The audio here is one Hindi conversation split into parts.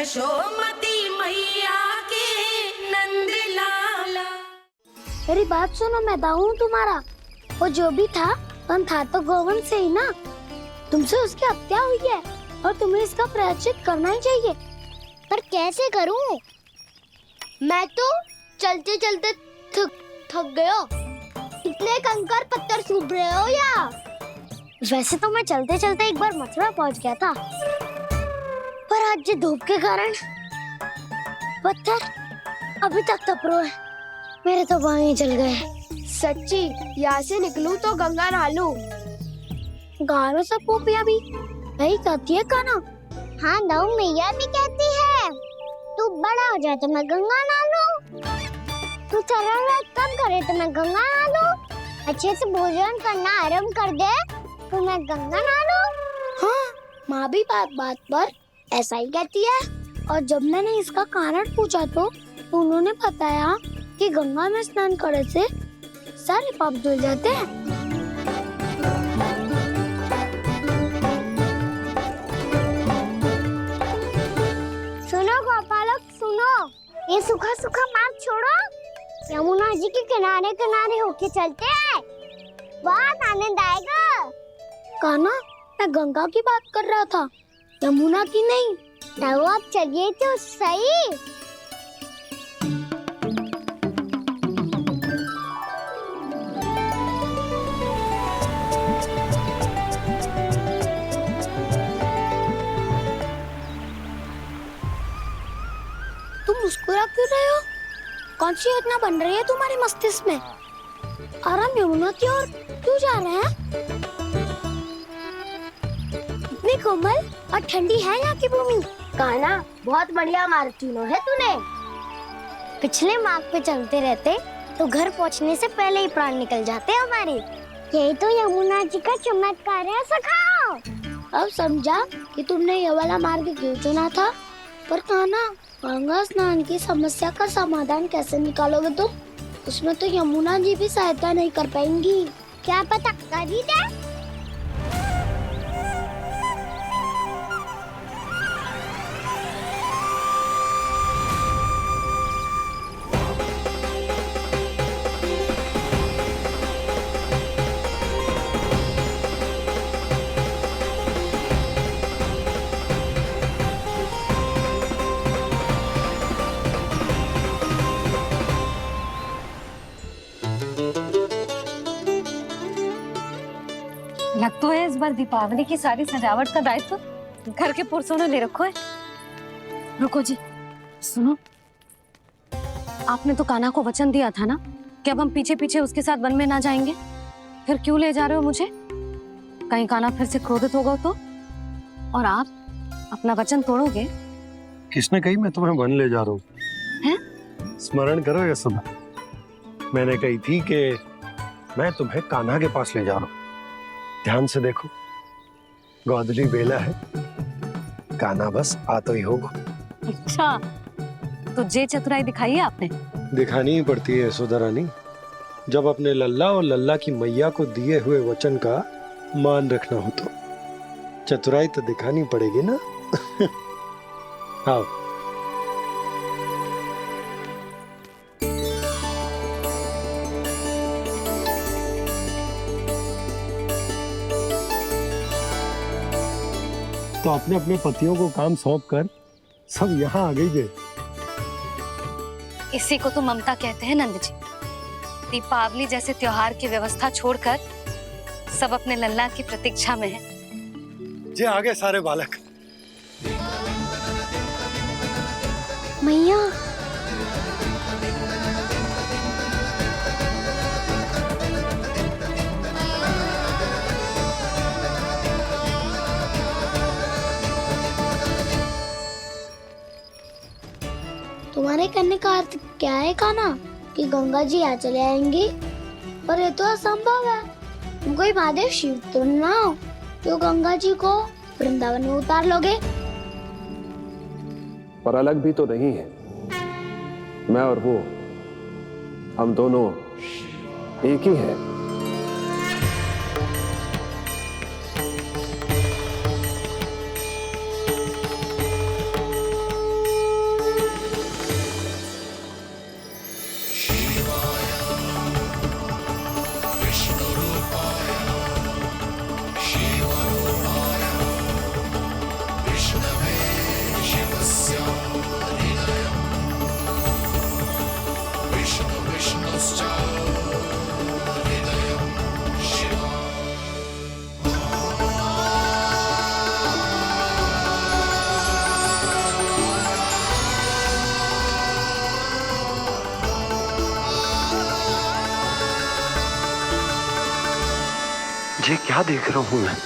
यशोमती मैया के नंद लाला। मेरी बात सुनो, मैं दाऊ हूँ तुम्हारा। वो जो भी था था तो गोवंश से ही ना। तुमसे उसकी हत्या हुई है और तुम्हें इसका प्रायश्चित करना ही चाहिए। पर कैसे करूं? मैं तो चलते चलते थक गया। इतने कंकर पत्थर सूख रहे हो या? वैसे तो मैं चलते चलते एक बार मथुरा पहुंच गया था, पर आज ये धूप के कारण पत्थर अभी तक तप रहे हैं। मेरे तो बाएं जल गए। सच्ची, यहाँ से निकलूं तो गंगा नहा लूं। गारो सब पोपिया भी यही कहती है काना। हाँ दाऊ मैया भी कहती है, तू बड़ा हो जाए तो मैं गंगा नहा लूं, तू शरारत कम करे तो मैं गंगा नहा लूं, अच्छे से भोजन करना आरंभ कर दे तो मैं गंगा नहा लूं। हाँ, माँ भी बात बात पर ऐसा ही कहती है। और जब मैंने इसका कारण पूछा तो उन्होंने बताया कि गंगा में स्नान करने से सारे पाप धुल जाते हैं। सुनो गोपालक सुनो, ये सूखा सूखा मार्ग छोड़ो, यमुना जी के किनारे किनारे होके चलते हैं, बहुत आनंद आएगा। कान्हा, मैं गंगा की बात कर रहा था, यमुना की नहीं। तो आप चलिए तो सही। तुम मुस्कुरा क्यों रहे हो? कौन सी योजना बन रही है तुम्हारे मस्तिष्क में? और हम यमुना की ओर क्यों जा रहे हैं? इतनी कोमल और ठंडी है यहाँ की भूमि। कान्हा, बहुत बढ़िया मार्ग चुना है तूने। पिछले मार्ग पे चलते रहते तो घर पहुँचने से पहले ही प्राण निकल जाते हमारे। यही तो यमुना जी का चमत्कार है सखाओ। अब समझा कि तुमने ये वाला मार्ग क्यों चुना था। पर कान्हा, गंगा स्नान की समस्या का समाधान कैसे निकालोगे तुम? उसमें तो यमुना जी भी सहायता नहीं कर पाएंगी। क्या पता कर ही दे। लग तो है इस बार दीपावली की सारी सजावट का दायित्व घर के पुरुषों ने ले रखो है। रुको जी, सुनो, आपने तो कान्हा को वचन दिया था ना कि अब हम पीछे पीछे उसके साथ वन में ना जाएंगे। फिर क्यों ले जा रहे हो मुझे? कहीं कान्हा फिर से क्रोधित होगा तो? और आप अपना वचन तोड़ोगे? किसने कही मैं तुम्हें वन ले जा रहा हूँ? स्मरण करो ये सुबह, मैंने कही थी कि मैं तुम्हें कान्हा के पास ले जा रहा हूँ। ध्यान से देखो, गोदली बेला है, कान्हा बस आता ही होगा। अच्छा, तो जे चतुराई दिखाई है आपने? दिखानी ही पड़ती है यशोदा रानी, जब अपने लल्ला और लल्ला की मैया को दिए हुए वचन का मान रखना हो तो चतुराई तो दिखानी पड़ेगी ना। आओ। तो अपने अपने पतियों को काम सौंप कर सब यहाँ आ गई थे। इसी को तो ममता कहते हैं नंद जी। दीपावली जैसे त्योहार की व्यवस्था छोड़कर सब अपने लल्ला की प्रतीक्षा में हैं। जे आगे सारे बालक। मैया, तुम्हारे कहने का अर्थ क्या है कान्हा? कि गंगा जी यहाँ चले आएंगी? पर ये तो असंभव है। तुम कोई महादेव शिव तो ना हो जो गंगा जी को वृंदावन में उतार लोगे। पर अलग भी तो नहीं है। मैं और वो, हम दोनों एक ही हैं। ये क्या देख रहा हूं मैं?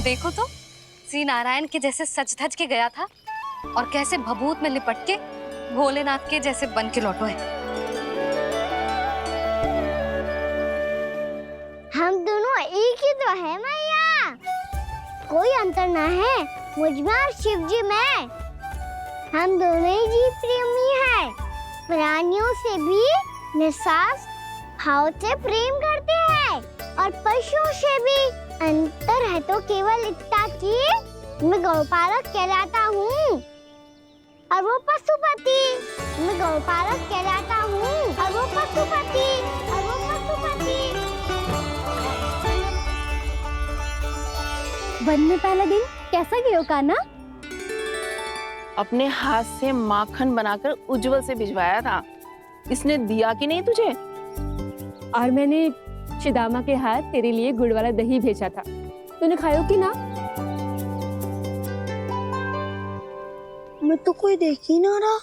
देखो तो श्री नारायण के जैसे सज धज के गया था और कैसे भभूत में लिपट के भोलेनाथ के जैसे बन के लौटो है। हम दोनों एक ही तो है मैया, कोई अंतर ना है मुझ में और शिव जी में। हम दोनों ही जीव प्रेमी हैं, प्राणियों से भी निस्वार्थ भाव से प्रेम करते हैं और पशुओं से भी। अंतर है तो केवल इतना कि मैं गौपालक कहलाता हूँ और वो पशुपति। मैं गौपालक कहलाता हूँ और वो पशुपति, और वो पशुपति। वन में पहला दिन कैसा गया कान्हा? अपने हाथ से माखन बनाकर उज्जवल से भिजवाया था। इसने दिया कि नहीं तुझे? और मैंने शिदामा के हाथ तेरे लिए गुड़ वाला दही भेजा था, तूने खायो कि ना? मैं तो कोई देख ही ना रहा।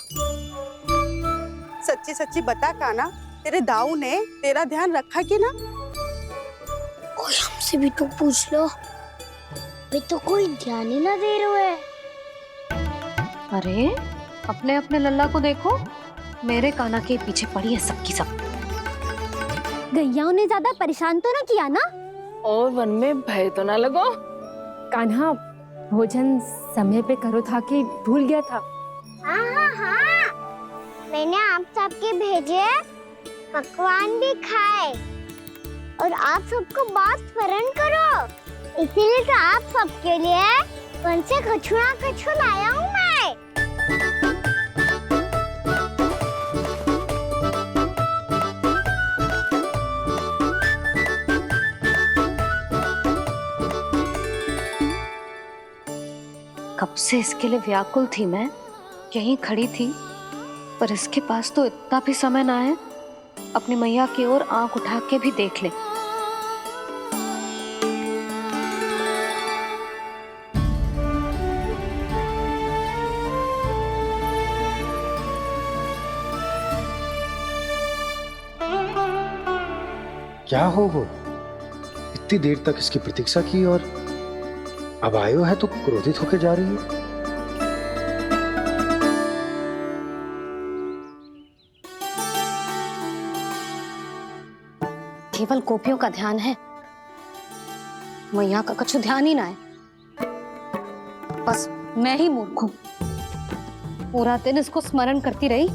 सच्ची सच्ची बता कान्हा, तेरे दाऊ ने तेरा ध्यान रखा कि ना? कोई हमसे भी तो पूछ लो, वे तो कोई ध्यान ही ना दे रहे हैं। अरे अपने अपने लल्ला को देखो, मेरे कान्हा के पीछे पड़ी है सबकी सब। गैयाओं ने ज्यादा परेशान तो ना किया ना? और वन में भय तो ना लगो? कान्हा भोजन समय पे करो था कि भूल गया था? हाँ, मैंने आप सबके भेजे पकवान भी खाए और आप सबको बात स्मरण करो, इसीलिए तो आप सबके लिए वन से कछु ना कछु लाया हूँ मैं। कब से इसके लिए व्याकुल थी मैं, यहीं खड़ी थी, पर इसके पास तो इतना भी समय ना है अपनी मैया की ओर आंख उठा के भी देख ले। क्या हो वो? इतनी देर तक इसकी प्रतीक्षा की और अब आयो है तो क्रोधित होकर जा रही है। केवल गोपियों का ध्यान है, मैया का कछु ध्यान ही ना है। बस मैं ही मूर्ख हूं, पूरा दिन इसको स्मरण करती रही,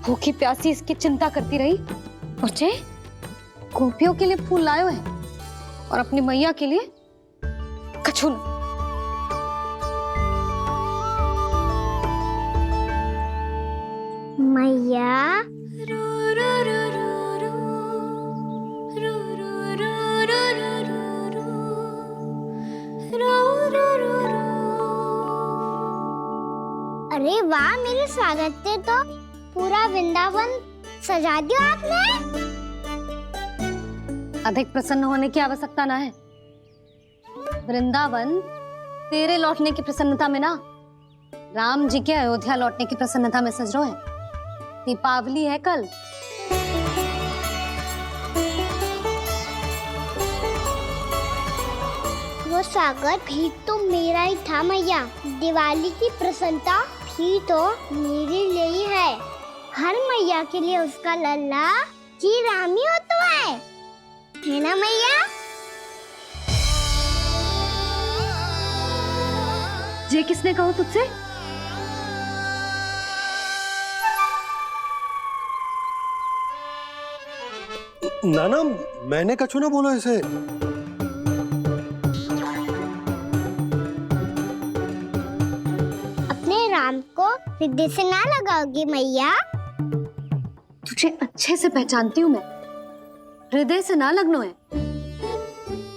भूखी प्यासी इसकी चिंता करती रही, और जे गोपियों के लिए फूल लायो है और अपनी मैया के लिए कछु ना। मैया अरे वाह, मेरे स्वागत से तो पूरा वृंदावन सजा दिया आपने। अधिक प्रसन्न होने की आवश्यकता ना है। वृंदावन तेरे लौटने की प्रसन्नता में ना, राम जी के अयोध्या लौटने की प्रसन्नता में सज रहे हैं। दीपावली है कल। वो स्वागत भी तो मेरा ही था मैया। दिवाली की प्रसन्नता भी तो मेरे लिए ही है। हर मैया के लिए उसका लल्ला जी राम ही होता है ना मैया? ये किसने कहा तुझसे? नाना, मैंने कछु ना बोला इसे। अपने राम को हृदय से ना लगाओगी मैया? तुझे अच्छे से पहचानती हूँ मैं, हृदय से ना लगनो है।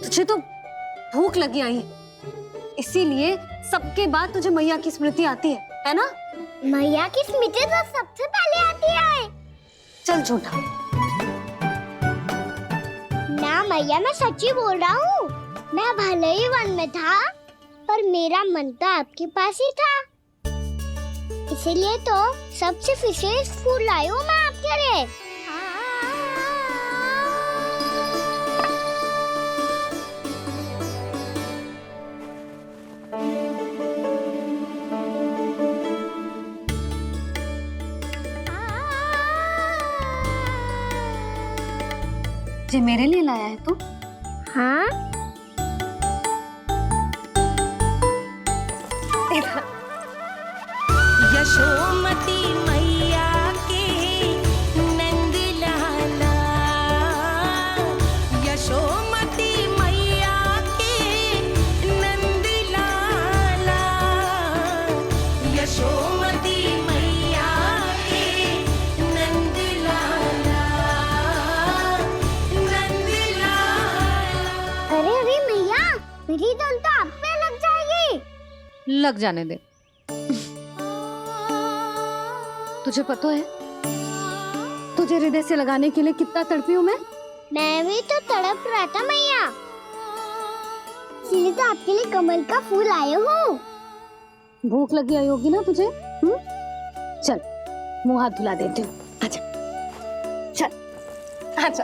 तुझे तो भूख लगी आई है, इसीलिए सबके बाद तुझे मैया की स्मृति आती है ना? मैया की स्मृति तो सबसे पहले आती है। चल झूठा, ना मैया, मैं सच्ची बोल रहा हूँ। मैं भले ही वन में था, पर मेरा मन तो आपके पास ही था। इसीलिए तो सबसे विशेष फूल लाई हूँ मैं आपके लिए। जी मेरे लिए लाया है तू? हाँ, यशोमती मैया के नंद लाला, यशोमती मैया के नंद लाला, यशोमती मैया के नंद लाला, नंद लाला। अरे अरे मैया, मेरी धुन तो आप पे लग जाएगी। लग जाने दे। तुझे पता है तुझे हृदय से लगाने के लिए कितना तड़पी हूँ मैं? मैं भी तो तड़प रहा था मैया, इसलिए तो आपके लिए कमल का फूल आए हूँ। भूख लगी आई होगी ना तुझे? चल मुंह हाथ धुला देती हूँ। आजा चल आजा।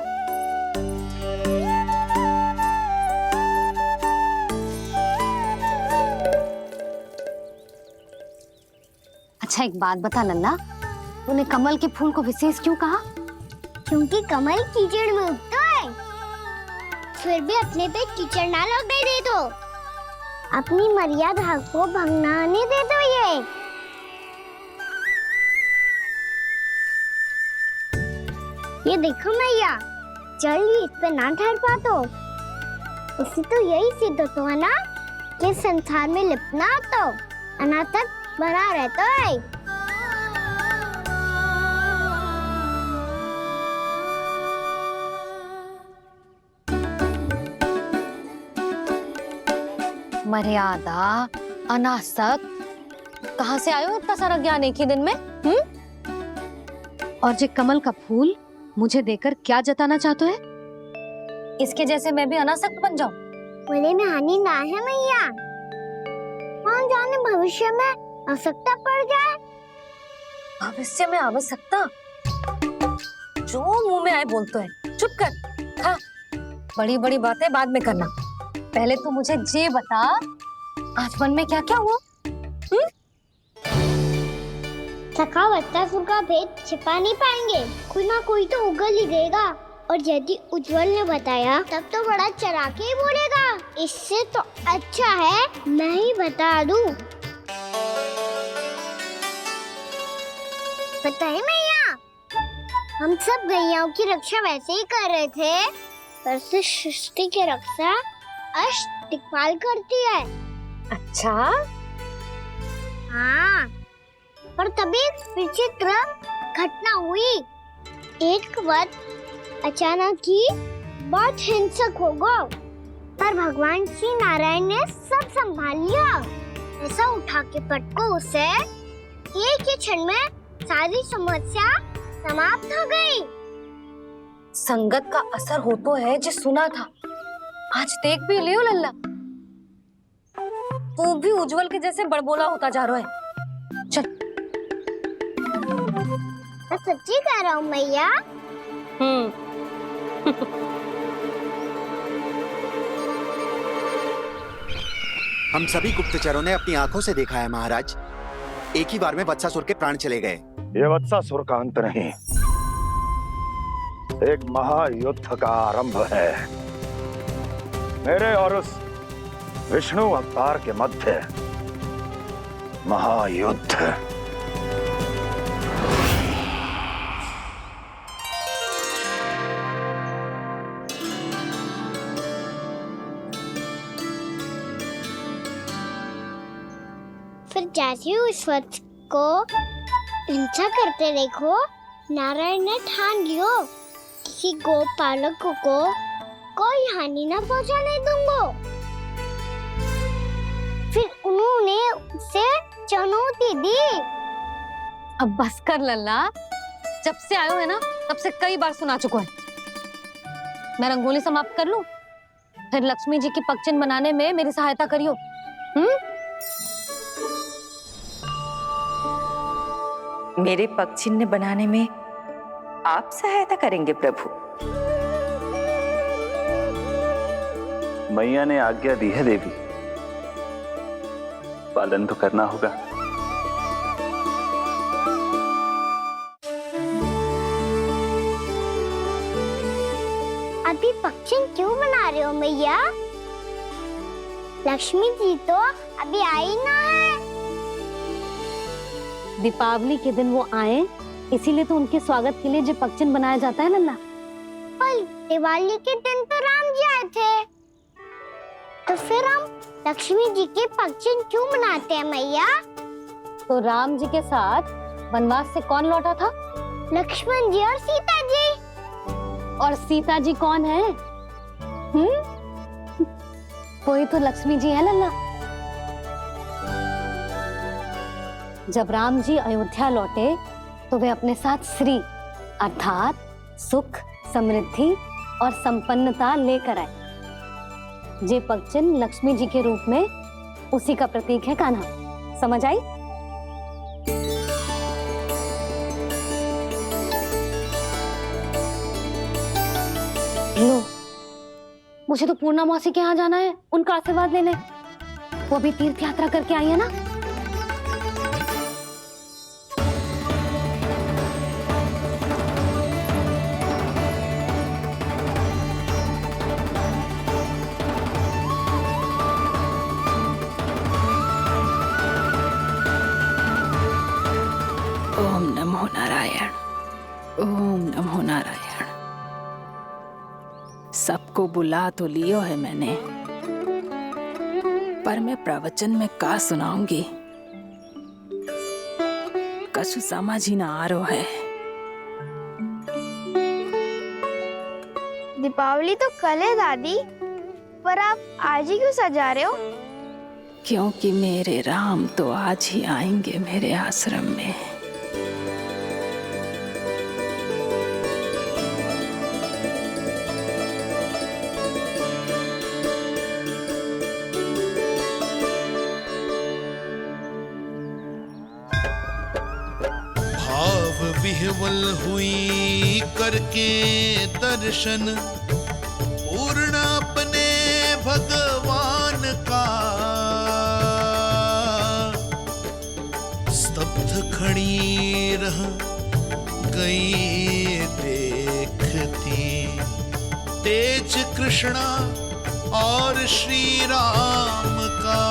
अच्छा एक बात बता लल्ला, तूने कमल के फूल को विशेष क्यों कहा? क्योंकि कमल कीचड़ में उगता है, फिर भी अपने पे कीचड़ ना लगने दे दो। अपनी मर्यादा को भंगना नहीं दे दो। ये देखो मैया, जल भी इस पे ना ठहर पा तो उससे तो यही सिद्ध होता है ना कि संसार में लिपना तो अनाथ तक बना रहता है। मर्यादा, अनासक्त, कहाँ से आयो इतना सारा ज्ञान एक ही दिन में? और जे कमल का फूल मुझे देकर क्या जताना चाहते है? इसके जैसे मैं भी अनासक्त बन जाऊं? बोले में हानि ना है मैया, कौन जाने भविष्य में आवश्यकता पड़ जाए। भविष्य में आवश्यकता? जो मुंह में आए बोलते है, चुप कर। हाँ, बड़ी बड़ी बातें बाद में करना, पहले तू मुझे ये बता आज वन में क्या क्या हुआ? सखावत्तासुर का भेद छिपा नहीं पाएंगे, कोई ना कोई तो उगल ही देगा। और यदि उज्जवल ने बताया तब तो बड़ा चढ़ा के ही बोलेगा। इससे तो अच्छा है मैं ही बता दूं। पता है मैया, हम सब गैयाओं की रक्षा वैसे ही कर रहे थे, पर से सृष्टि की रक्षा अष्ट दिक्पाल करती है। अच्छा? हाँ, पर तभी विचित्र घटना हुई। एक वक्त अचानक ही बहुत हिंसक हो गया, पर भगवान श्री नारायण ने सब संभाल लिया। ऐसा उठा के पटको उसे, एक ही क्षण में सारी समस्या समाप्त हो गई। संगत का असर हो तो है, जो सुना था आज देख भी लियो लल्ला, तू भी उज्जवल के जैसे बड़बोला होता जा रहा है। चल। मैं सच्ची कह रहा हूँ मैया। हम सभी गुप्तचरों ने अपनी आंखों से देखा है महाराज, एक ही बार में वत्सासुर के प्राण चले गए। ये वत्सासुर का अंत नहीं, एक महायुद्ध का आरंभ है। मेरे और उस विष्णु अवतार के मध्य महायुद्ध। फिर जैसे ही उस वत्स को हिंसा करते देखो, नारायण ने ठान लियो किसी गोपालक को कोई हानि न पहुंचाने दूंगा। फिर उन्होंने उसे चुनौती दी। अब बस कर लल्ला, जब से आयो है ना तब से कई बार सुना चुका है। मैं रंगोली समाप्त कर लूं, फिर लक्ष्मी जी की पगचिन बनाने में मेरी सहायता करियो। मेरे पग चिन्ह बनाने में आप सहायता करेंगे प्रभु? मैया ने आज्ञा दी है देवी, पालन तो करना होगा। अभी पक्षी क्यों बना रहे हो मैया? लक्ष्मी जी तो अभी आई ना है। दीपावली के दिन वो आए, इसीलिए तो उनके स्वागत के लिए जो पगचिन बनाया जाता है लल्ला। पर दिवाली के दिन तो राम जी आए थे, तो फिर हम लक्ष्मी जी के पगचिन क्यों बनाते हैं मैया? तो राम जी के साथ वनवास से कौन लौटा था? लक्ष्मण जी और सीता जी। और सीता जी कौन है? कोई तो लक्ष्मी जी है लल्ला। जब राम जी अयोध्या लौटे तो वे अपने साथ श्री अर्थात सुख, समृद्धि और संपन्नता लेकर आए। जे पगचिन लक्ष्मी जी के रूप में उसी का प्रतीक है कान्हा। समझ आई? लो, मुझे तो पूर्णा मौसी के यहाँ जाना है उनका आशीर्वाद लेने। वो भी तीर्थ यात्रा करके आई है ना। ओम नमो नारायण, ओम नमो नारायण। सबको बुला तो लियो है मैंने, पर मैं प्रवचन में का सुनाऊंगी, कछु समझ ही ना आ रहा है। दीपावली तो कल है दादी, पर आप आज ही क्यों सजा रहे हो? क्योंकि मेरे राम तो आज ही आएंगे मेरे आश्रम में। विह्वल हुई करके दर्शन, पूर्ण अपने भगवान का, स्तब्ध खड़ी रह गई देखती, तेज कृष्णा और श्री राम का।